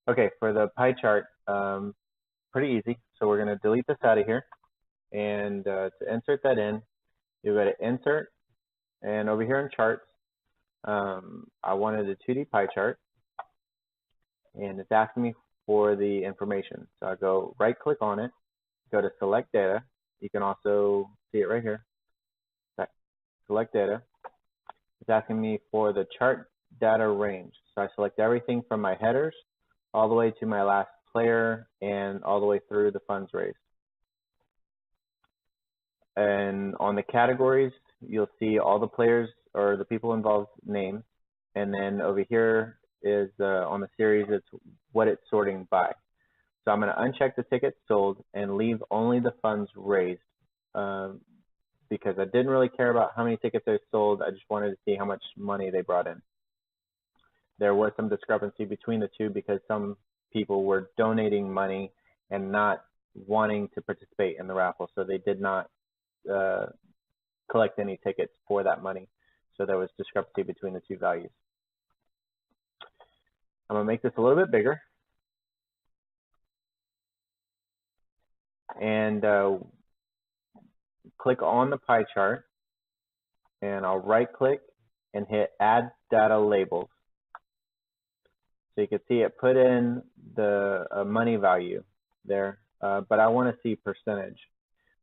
Okay, for the pie chart, pretty easy. So we're going to delete this out of here. And to insert that in, you go to Insert, and over here in Charts, I wanted a 2D pie chart, and it's asking me for the information. So I go right-click on it, go to Select Data. You can also see it right here. Select Data. It's asking me for the chart data range. So I select everything from my headers all the way to my last player and all the way through the funds raised. And on the categories, you'll see all the players or the people involved names. And then over here is on the series, it's what it's sorting by. So I'm going to uncheck the tickets sold and leave only the funds raised because I didn't really care about how many tickets they sold. I just wanted to see how much money they brought in. There was some discrepancy between the two because some people were donating money and not wanting to participate in the raffle, so they did not collect any tickets for that money. So there was discrepancy between the two values. I'm going to make this a little bit bigger. And click on the pie chart. And I'll right click and hit Add Data Labels. So you can see it put in the money value there, but I want to see percentage.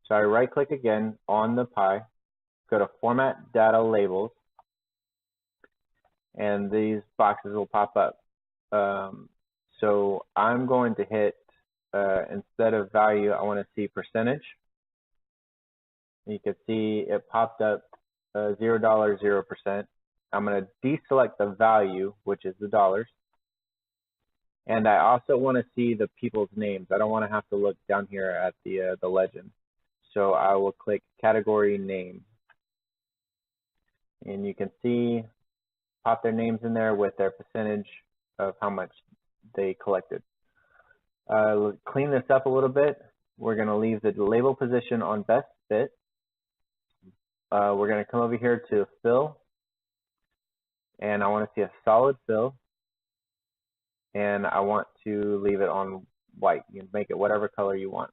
So I right click again on the pie, go to Format Data Labels, and these boxes will pop up. So I'm going to hit, instead of value, I want to see percentage. You can see it popped up $0, 0%. I'm going to deselect the value, which is the dollars. And I also want to see the people's names. I don't want to have to look down here at the legend. So I will click Category Name. And you can see pop their names in there with their percentage of how much they collected. Clean this up a little bit. We're going to leave the label position on Best Fit. We're going to come over here to Fill. And I want to see a solid fill. And I want to leave it on white. You can make it whatever color you want.